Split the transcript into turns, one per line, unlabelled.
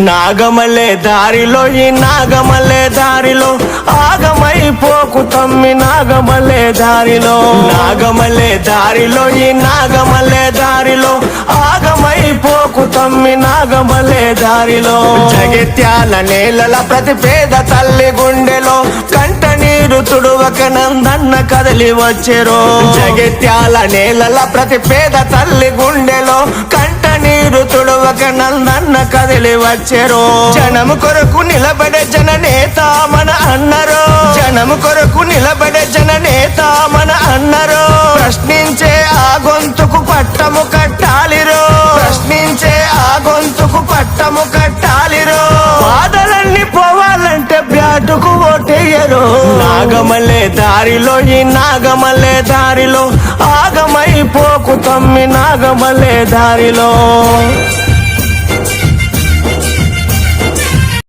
నాగమల్లే దారిలో ఈ నాగమల్లే దారిలో ఆగమైపోకు తమ్మి నాగమల్లే దారిలో నాగమల్లే దారిలో ఈ నాగమల్లే దారిలో ఆగమైపోకు తమ్మి నాగమల్లే దారిలో జగిత్యాల నేలల ప్రతి పేద తల్లి గుండెలో కంట నీరు తుడువక నందన్న కదలి వచ్చెరో జగిత్యాల నేలల ప్రతి పేద తల్లి గుండెలో కంట నీరు తుడువక నందన్న కదిలి వచ్చెరో జనము కొరకు నిలబడే జననేత మన అన్నరో జనము కొరకు నిలబడే జననేత మన అన్నరో ప్రశ్నించే ఆ గొంతుకు పట్టము కట్టాలిరో ప్రశ్నించే ఆ గొంతుకు పట్టము కట్టాలిరో బాధలన్నీ పోవాలంటే బ్యాటుకు ఓటేయరు నాగమల్లే దారిలో ఈ నాగమల్లే దారిలో ఆగమైపోకు తమ్మి నాగమల్లే దారిలో